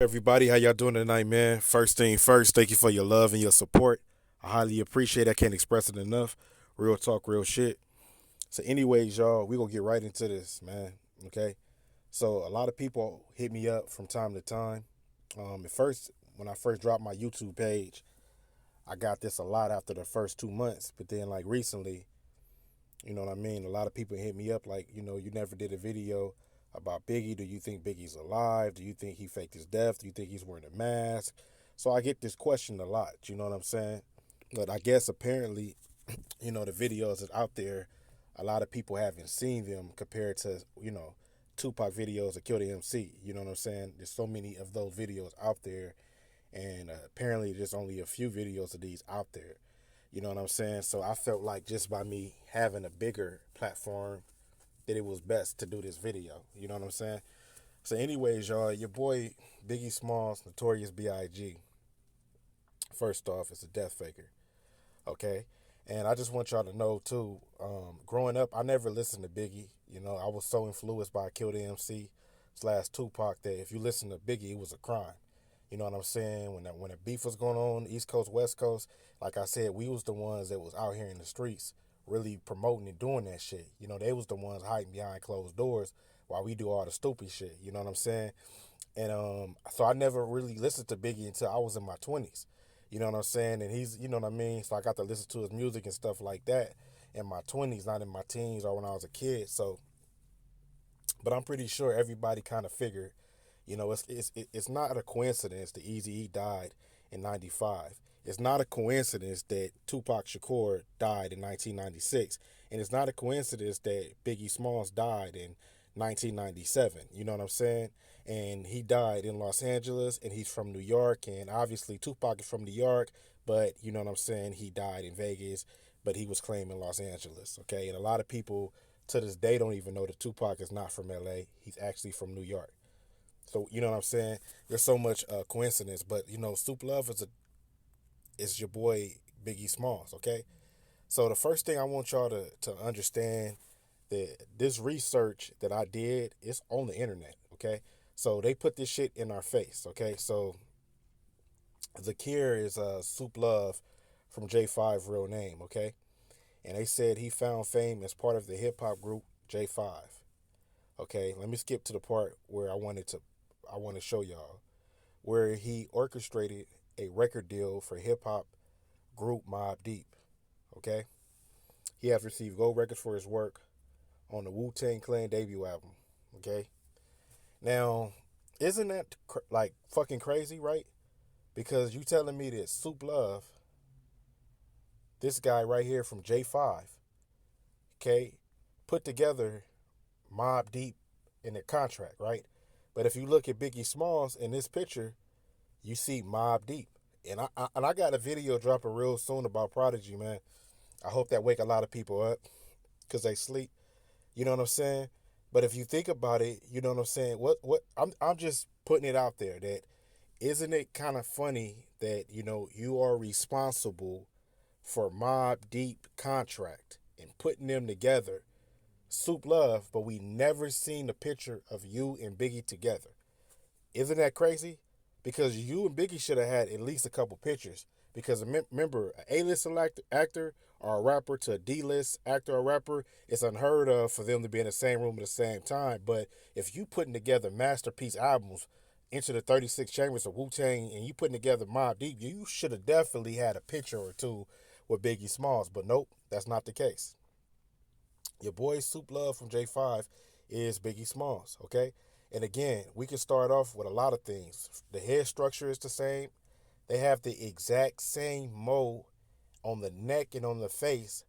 Everybody, how y'all doing tonight, man? First thing first, thank you for your love and your support. I highly appreciate it. I can't express it enough. Real talk, real shit. So, anyways, y'all, we gonna get right into this, man. Okay. So, a lot of people hit me up from time to time. At first, when I first dropped my YouTube page, I got this a lot after the first 2 months. But then, like recently, you know what I mean? A lot of people hit me up like, you never did a video about Biggie. Do you think Biggie's alive? Do you think he faked his death? Do you think he's wearing a mask? So I get this question a lot, you know what I'm saying? But I guess apparently, the videos that's out there, a lot of people haven't seen them compared to, Tupac videos of Kill the MC. You know what I'm saying? There's so many of those videos out there, and apparently there's only a few videos of these out there. You know what I'm saying? So I felt like just by me having a bigger platform that it was best to do this video. You know what I'm saying? So anyways, y'all, your boy Biggie Smalls, Notorious B.I.G. First off, is a death faker. Okay? And I just want y'all to know too, growing up, I never listened to Biggie. I was so influenced by Kill the MC slash Tupac that if you listen to Biggie, it was a crime. You know what I'm saying? When the beef was going on, East Coast, West Coast, like I said, we was the ones that was out here in the streets really promoting and doing that shit. They was the ones hiding behind closed doors while we do all the stupid shit. You know what I'm saying? And so I never really listened to Biggie until I was in my 20s. You know what I'm saying? And he's, you know what I mean? So I got to listen to his music and stuff like that in my 20s, not in my teens or when I was a kid. So, but I'm pretty sure everybody kind of figured, it's not a coincidence that Eazy-E died in '95. It's not a coincidence that Tupac Shakur died in 1996, and it's not a coincidence that Biggie Smalls died in 1997. You know what I'm saying? And he died in Los Angeles, and he's from New York, and obviously Tupac is from New York, but you know what I'm saying? He died in Vegas, but he was claiming Los Angeles. Okay, and a lot of people to this day don't even know that Tupac is not from LA. He's actually from New York. So you know what I'm saying? There's so much coincidence, but Soup Love is your boy Biggie Smalls. Okay, so the first thing I want y'all to understand that this research that I did is on the internet. Okay, so they put this shit in our face. Okay, so Zakir is Soup Love from J5 real name. Okay, and they said he found fame as part of the hip hop group J5. Okay, let me skip to the part where I want to show y'all where he orchestrated a record deal for hip hop group Mobb Deep. Okay, he has received gold records for his work on the Wu-Tang Clan debut album. Okay, now isn't that like fucking crazy, right? Because you telling me that Soup Love, this guy right here from J5, okay, put together Mobb Deep in their contract, right? But if you look at Biggie Smalls in this picture, you see Mobb Deep. And I got a video dropping real soon about Prodigy, man. I hope that wake a lot of people up because they sleep. You know what I'm saying? But if you think about it, you know what I'm saying. What I'm just putting it out there that isn't it kind of funny that you are responsible for Mobb Deep contract and putting them together, Soup Love, but we never seen a picture of you and Biggie together. Isn't that crazy? Because you and Biggie should have had at least a couple pictures. Because remember, an A-list actor or a rapper to a D-list actor or rapper, it's unheard of for them to be in the same room at the same time. But if you putting together masterpiece albums, Into the 36 Chambers of Wu-Tang, and you putting together Mobb Deep, you should have definitely had a picture or two with Biggie Smalls. But nope, that's not the case. Your boy Soup Love from J5 is Biggie Smalls, okay? And again, we can start off with a lot of things. The head structure is the same. They have the exact same mole on the neck and on the face.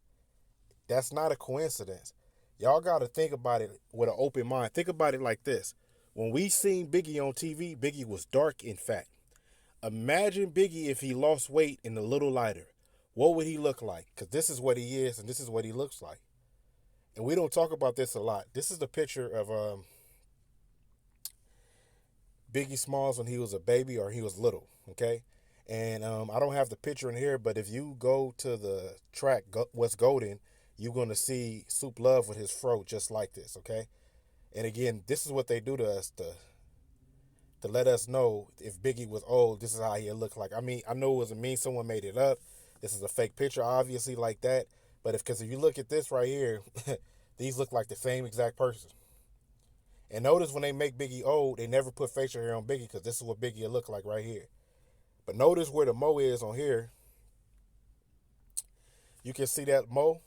That's not a coincidence. Y'all got to think about it with an open mind. Think about it like this. When we seen Biggie on TV, Biggie was dark and fat. Imagine Biggie if he lost weight and a little lighter. What would he look like? Because this is what he is and this is what he looks like. And we don't talk about this a lot. This is the picture of Biggie Smalls when he was a baby or he was little, okay? And I don't have the picture in here, but if you go to the track What's Golden, you're going to see Soup Love with his fro just like this, okay? And again, this is what they do to us to to let us know if Biggie was old, this is how he looked like. I mean, I know it was a meme, someone made it up. This is a fake picture, obviously, like that. But because if you look at this right here, these look like the same exact person. And notice when they make Biggie old, they never put facial hair on Biggie because this is what Biggie will look like right here. But notice where the mo is on here. You can see that mo.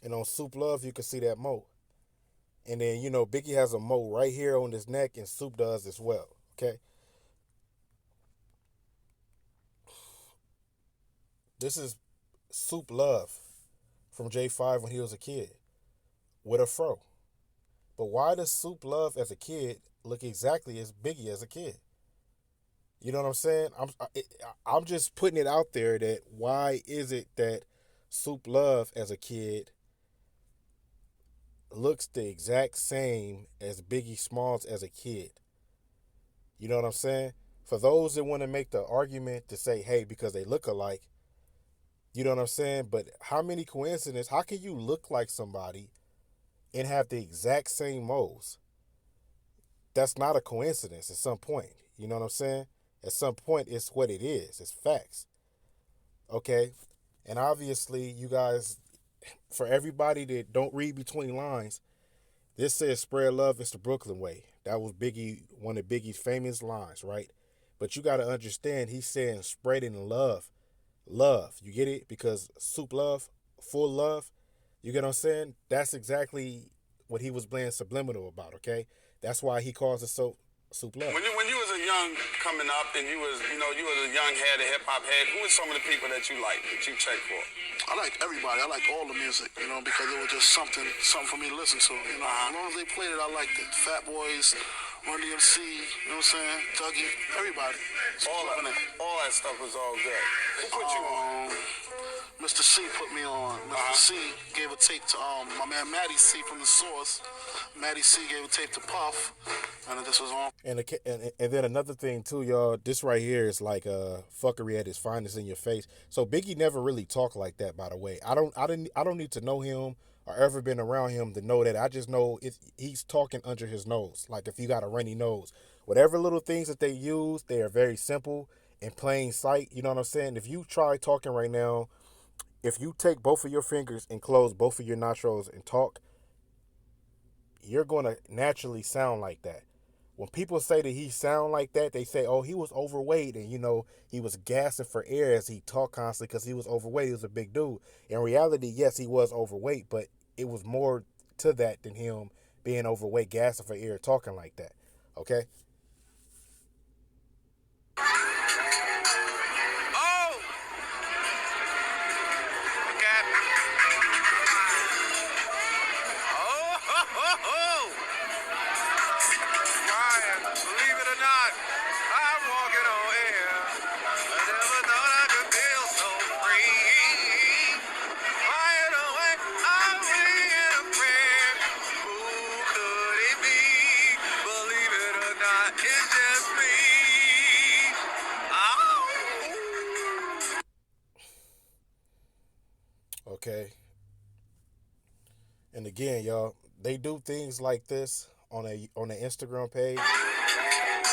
And on Soup Love, you can see that mo. And then, Biggie has a mo right here on his neck, and Soup does as well. Okay? This is Soup Love from J5 when he was a kid with a fro. But why does Soup Love as a kid look exactly as Biggie as a kid? You know what I'm saying? I'm just putting it out there that why is it that Soup Love as a kid looks the exact same as Biggie Smalls as a kid? You know what I'm saying? For those that want to make the argument to say, hey, because they look alike, you know what I'm saying? But how many coincidences? How can you look like somebody and have the exact same moles? That's not a coincidence at some point. You know what I'm saying? At some point, it's what it is. It's facts. Okay? And obviously, you guys, for everybody that don't read between lines, this says spread love, it's the Brooklyn way. That was Biggie, one of Biggie's famous lines, right? But you got to understand, he's saying spreading love. Love. You get it? Because Soup Love, full love, you get what I'm saying? That's exactly what he was playing subliminal about, okay? That's why he calls it Soup Love. When you was a young coming up and you was a young head, a hip hop head, who were some of the people that you liked, that you checked for? I like everybody. I like all the music, because it was just something for me to listen to. As long as they played it, I liked it. Fat Boys, Run DMC, you know what I'm saying? Dougie, everybody. All that stuff was all good. Who put you on? Mr. C put me on. Mr. C gave a tape to my man Matty C from The Source. Matty C gave a tape to Puff, and this was on. And then another thing too, y'all. This right here is like fuckery at its finest in your face. So Biggie never really talked like that. By the way, I don't need to know him or ever been around him to know that. I just know he's talking under his nose. Like if you got a runny nose, whatever little things that they use, they are very simple in plain sight. You know what I'm saying? If you try talking right now, if you take both of your fingers and close both of your nostrils and talk, you're going to naturally sound like that. When people say that he sound like that, they say, oh, he was overweight and, he was gasping for air as he talked constantly because he was overweight. He was a big dude. In reality, yes, he was overweight, but it was more to that than him being overweight, gasping for air, talking like that. Okay? Okay. And again, y'all, they do things like this on a Instagram page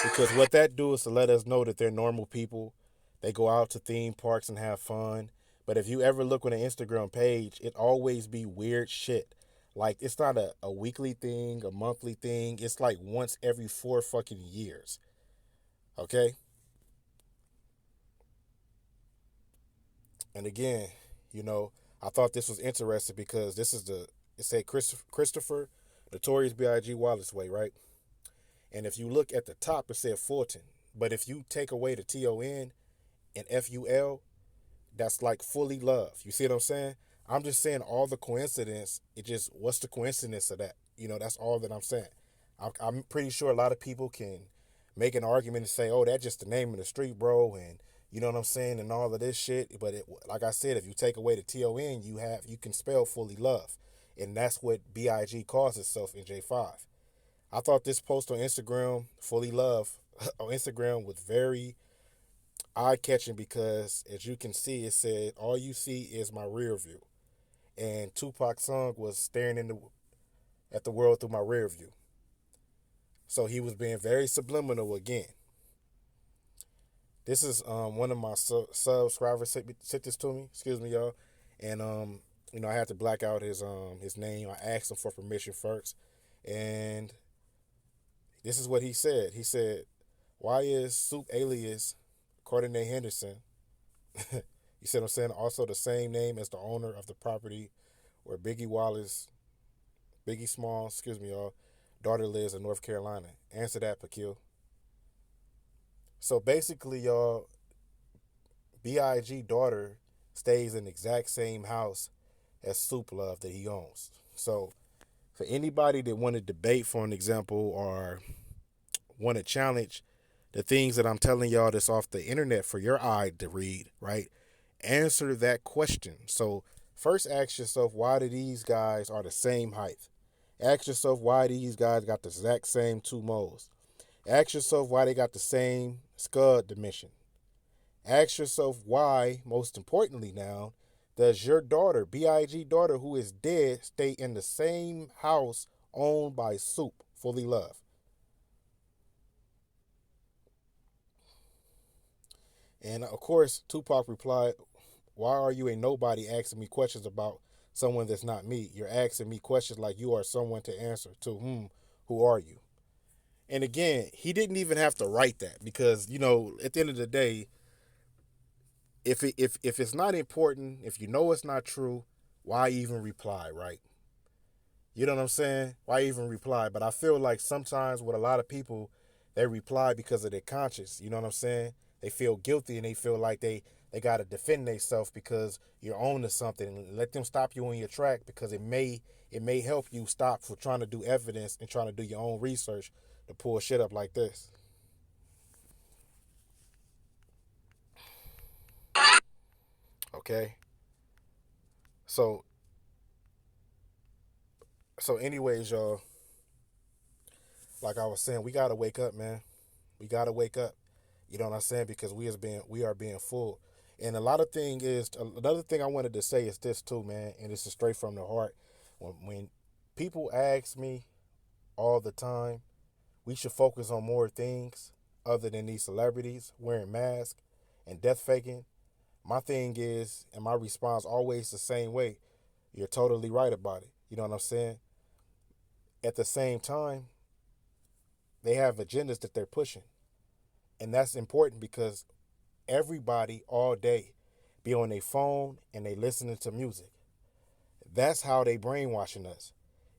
because what that do is to let us know that they're normal people. They go out to theme parks and have fun. But if you ever look on an Instagram page, it always be weird shit. Like it's not a weekly thing, a monthly thing. It's like once every 4 fucking years. Okay? And again, I thought this was interesting because this is it said Christopher Notorious B.I.G. Wallace way, right? And if you look at the top, it said Fulton. But if you take away the T-O-N and F-U-L, that's like fully love. You see what I'm saying? I'm just saying all the coincidence, what's the coincidence of that? That's all that I'm saying. I'm pretty sure a lot of people can make an argument and say, oh, that's just the name of the street, bro, and you know what I'm saying, and all of this shit. But like I said, if you take away the T-O-N, you can spell fully love. And that's what B.I.G. calls itself in J5. I thought this post on Instagram, fully love, on Instagram was very eye-catching because, as you can see, it said, all you see is my rear view. And Tupac's song was staring at the world through my rear view. So he was being very subliminal again. This is one of my subscribers sent this to me. Excuse me, y'all. And I had to black out his name. I asked him for permission first, and this is what he said. He said, "Why is Soup alias Courtney Henderson?" You see what I'm saying? Also the same name as the owner of the property where Biggie Smalls, excuse me, y'all, daughter lives in North Carolina. Answer that, Pakil. So basically, y'all, Big daughter stays in the exact same house as Soup Love that he owns. So for anybody that want to debate, for an example, or want to challenge the things that I'm telling y'all that's off the internet for your eye to read, right? Answer that question. So first ask yourself, why do these guys are the same height? Ask yourself why these guys got the exact same two moles. Ask yourself why they got the same scud dimension. Ask yourself why, most importantly now, does your daughter, Big daughter, who is dead, stay in the same house owned by Soup, Fully Love? And of course, Tupac replied, "Why are you a nobody asking me questions about someone that's not me? You're asking me questions like you are someone to answer. To whom? Who are you?" And again, he didn't even have to write that because, at the end of the day, if it's not important, if you know it's not true, why even reply, right? You know what I'm saying? Why even reply? But I feel like sometimes with a lot of people, they reply because of their conscience. You know what I'm saying? They feel guilty and they feel like they got to defend themselves because you're on to something. And let them stop you on your track because it may help you stop for trying to do evidence and trying to do your own research to pull shit up like this. Okay? So anyways, y'all, like I was saying, we gotta wake up, man. We gotta wake up. You know what I'm saying? Because we are being fooled. And a lot of thing is another thing I wanted to say is this too, man. And this is straight from the heart. When people ask me all the time, we should focus on more things other than these celebrities wearing masks and death faking. My thing is, and my response always the same way. You're totally right about it. You know what I'm saying? At the same time, they have agendas that they're pushing. And that's important because everybody all day be on their phone and they listening to music. That's how they brainwashing us.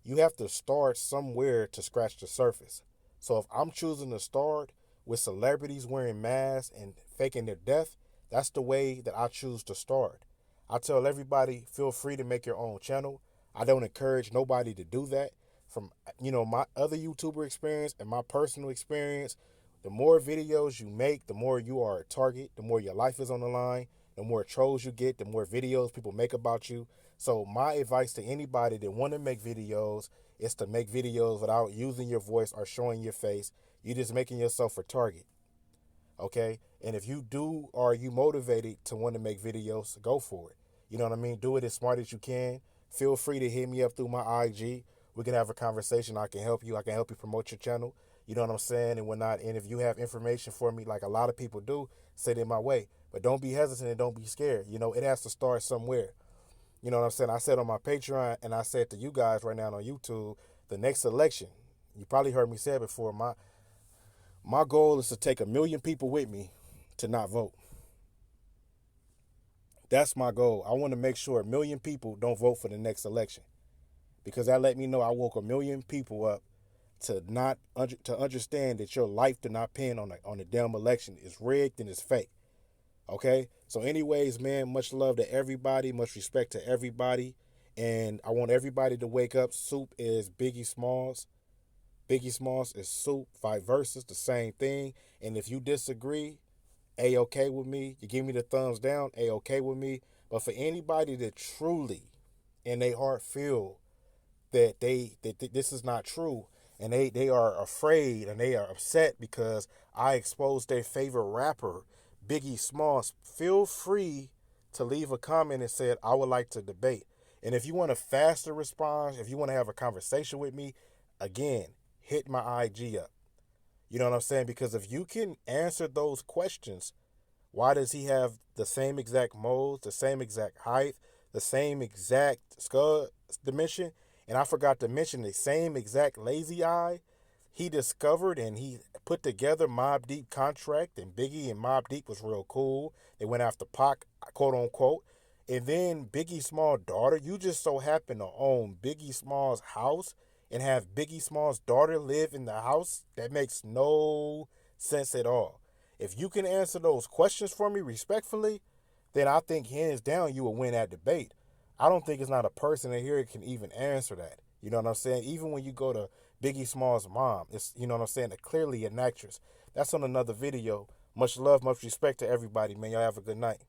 You have to start somewhere to scratch the surface. So if I'm choosing to start with celebrities wearing masks and faking their death, that's the way that I choose to start. I tell everybody, feel free to make your own channel. I don't encourage nobody to do that. From my other YouTuber experience and my personal experience, the more videos you make, the more you are a target, the more your life is on the line, the more trolls you get, the more videos people make about you. So my advice to anybody that want to make videos is to make videos without using your voice or showing your face. You're just making yourself a target. Okay? And if you do or you motivated to want to make videos, go for it. You know what I mean? Do it as smart as you can. Feel free to hit me up through my IG. We can have a conversation. I can help you. I can help you promote your channel. You know what I'm saying? And whatnot. And if you have information for me, like a lot of people do, send it my way. But don't be hesitant and don't be scared. It has to start somewhere. You know what I'm saying? I said on my Patreon and I said to you guys right now on YouTube, the next election, you probably heard me say it before, my goal is to take 1,000,000 people with me to not vote. That's my goal. I want to make sure 1,000,000 people don't vote for the next election. Because that let me know I woke 1,000,000 people up to not to understand that your life did not depend on the damn election. It's rigged and it's fake. Okay? So anyways, man, much love to everybody, much respect to everybody. And I want everybody to wake up. Soup is Biggie Smalls. Biggie Smalls is Soup. Vice versa, the same thing. And if you disagree, A-okay with me. You give me the thumbs down, A-okay with me. But for anybody that truly in their heart feel that this is not true and they are afraid and they are upset because I exposed their favorite rapper, Biggie Smalls, feel free to leave a comment and say, I would like to debate. And if you want a faster response, if you want to have a conversation with me, again, hit my IG up. You know what I'm saying? Because if you can answer those questions, why does he have the same exact moles, the same exact height, the same exact skull dimension? And I forgot to mention the same exact lazy eye. He discovered and he put together Mobb Deep contract, and Biggie and Mobb Deep was real cool. They went after Pac, quote unquote. And then Biggie Small's daughter, you just so happen to own Biggie Small's house and have Biggie Small's daughter live in the house? That makes no sense at all. If you can answer those questions for me respectfully, then I think hands down you will win that debate. I don't think it's not a person in here that can even answer that. You know what I'm saying? Even when you go to Biggie Small's mom, it's, you know what I'm saying, clearly an actress. That's on another video. Much love, much respect to everybody, man. Y'all have a good night.